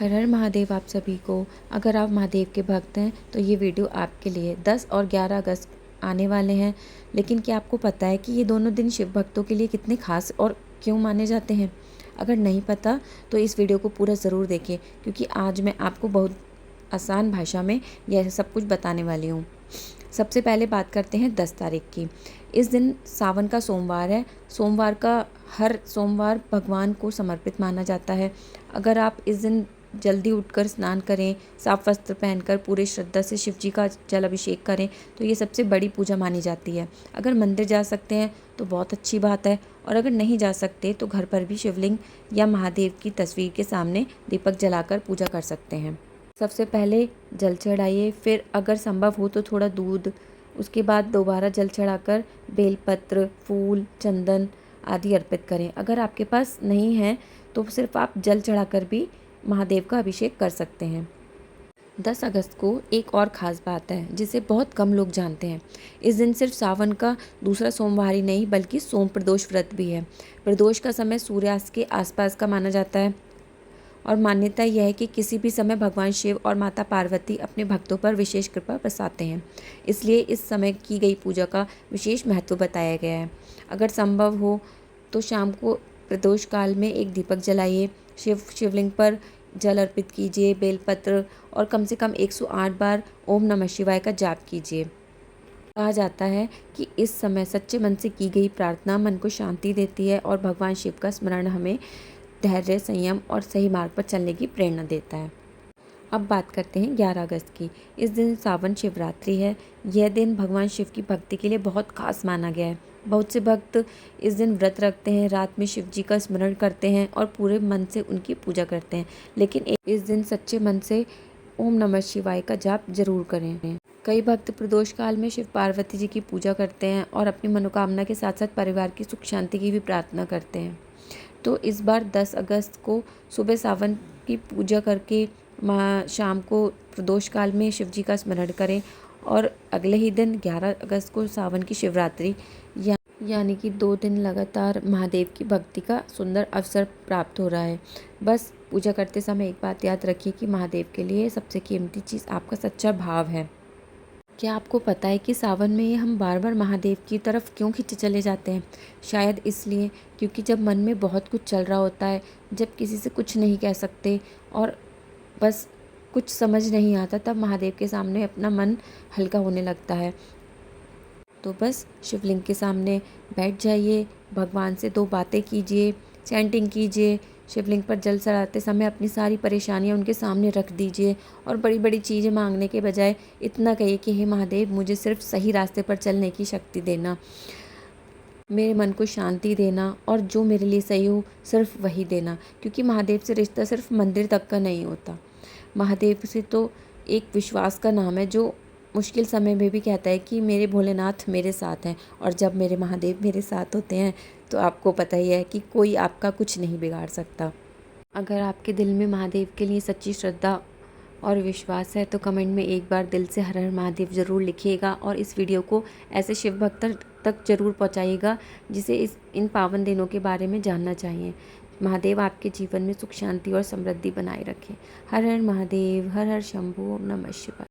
हर हर महादेव आप सभी को। अगर आप महादेव के भक्त हैं तो ये वीडियो आपके लिए। 10 और 11 अगस्त आने वाले हैं, लेकिन क्या आपको पता है कि ये दोनों दिन शिव भक्तों के लिए कितने खास और क्यों माने जाते हैं? अगर नहीं पता तो इस वीडियो को पूरा ज़रूर देखें, क्योंकि आज मैं आपको बहुत आसान भाषा में यह सब कुछ बताने वाली हूँ। सबसे पहले बात करते हैं 10 तारीख की। इस दिन सावन का सोमवार है। सोमवार का हर सोमवार भगवान को समर्पित माना जाता है। अगर आप इस दिन जल्दी उठकर स्नान करें, साफ वस्त्र पहनकर पूरे श्रद्धा से शिव जी का जल अभिषेक करें तो ये सबसे बड़ी पूजा मानी जाती है। अगर मंदिर जा सकते हैं तो बहुत अच्छी बात है, और अगर नहीं जा सकते तो घर पर भी शिवलिंग या महादेव की तस्वीर के सामने दीपक जलाकर पूजा कर सकते हैं। सबसे पहले जल चढ़ाइए, फिर अगर संभव हो तो थोड़ा दूध, उसके बाद दोबारा जल चढ़ाकर बेलपत्र, फूल, चंदन आदि अर्पित करें। अगर आपके पास नहीं है तो सिर्फ आप जल चढ़ाकर भी महादेव का अभिषेक कर सकते हैं। 10 अगस्त को एक और ख़ास बात है जिसे बहुत कम लोग जानते हैं। इस दिन सिर्फ सावन का दूसरा सोमवार ही नहीं बल्कि सोम प्रदोष व्रत भी है। प्रदोष का समय सूर्यास्त के आसपास का माना जाता है, और मान्यता यह है कि किसी भी समय भगवान शिव और माता पार्वती अपने भक्तों पर विशेष कृपा बरसाते हैं। इसलिए इस समय की गई पूजा का विशेष महत्व बताया गया है। अगर संभव हो तो शाम को प्रदोष काल में एक दीपक जलाइए, शिवलिंग पर जल अर्पित कीजिए, बेलपत्र और कम से कम 108 बार ओम नमः शिवाय का जाप कीजिए। कहा जाता है कि इस समय सच्चे मन से की गई प्रार्थना मन को शांति देती है, और भगवान शिव का स्मरण हमें धैर्य, संयम और सही मार्ग पर चलने की प्रेरणा देता है। अब बात करते हैं 11 अगस्त की। इस दिन सावन शिवरात्रि है। यह दिन भगवान शिव की भक्ति के लिए बहुत खास माना गया है। बहुत से भक्त इस दिन व्रत रखते हैं, रात में शिव जी का स्मरण करते हैं और पूरे मन से उनकी पूजा करते हैं। लेकिन इस दिन सच्चे मन से ओम नमः शिवाय का जाप जरूर करें। कई भक्त प्रदोष काल में शिव पार्वती जी की पूजा करते हैं और अपनी मनोकामना के साथ साथ परिवार की सुख शांति की भी प्रार्थना करते हैं। तो इस बार 10 अगस्त को सुबह सावन की पूजा करके शाम को प्रदोष काल में शिव जी का स्मरण करें, और अगले ही दिन 11 अगस्त को सावन की शिवरात्रि यानी कि 2 दिन लगातार महादेव की भक्ति का सुंदर अवसर प्राप्त हो रहा है। बस पूजा करते समय एक बात याद रखिए कि महादेव के लिए सबसे कीमती चीज़ आपका सच्चा भाव है। क्या आपको पता है कि सावन में हम बार बार महादेव की तरफ क्यों खींचे चले जाते हैं? शायद इसलिए क्योंकि जब मन में बहुत कुछ चल रहा होता है, जब किसी से कुछ नहीं कह सकते और बस कुछ समझ नहीं आता, तब महादेव के सामने अपना मन हल्का होने लगता है। तो बस शिवलिंग के सामने बैठ जाइए, भगवान से 2 बातें कीजिए, चैंटिंग कीजिए, शिवलिंग पर जल चढ़ाते समय अपनी सारी परेशानियां उनके सामने रख दीजिए, और बड़ी बड़ी चीज़ें मांगने के बजाय इतना कहिए कि हे महादेव, मुझे सिर्फ सही रास्ते पर चलने की शक्ति देना, मेरे मन को शांति देना, और जो मेरे लिए सही हो सिर्फ वही देना। क्योंकि महादेव से रिश्ता सिर्फ मंदिर तक का नहीं होता। महादेव से तो एक विश्वास का नाम है जो मुश्किल समय में भी कहता है कि मेरे भोलेनाथ मेरे साथ हैं, और जब मेरे महादेव मेरे साथ होते हैं तो आपको पता ही है कि कोई आपका कुछ नहीं बिगाड़ सकता। अगर आपके दिल में महादेव के लिए सच्ची श्रद्धा और विश्वास है तो कमेंट में एक बार दिल से हर हर महादेव ज़रूर लिखिएगा, और इस वीडियो को ऐसे शिव भक्त तक ज़रूर पहुंचाइएगा जिसे इन पावन दिनों के बारे में जानना चाहिए। महादेव आपके जीवन में सुख शांति और समृद्धि बनाए रखें। हर हर महादेव, हर हर शंभू, ओम नमः शिवाय।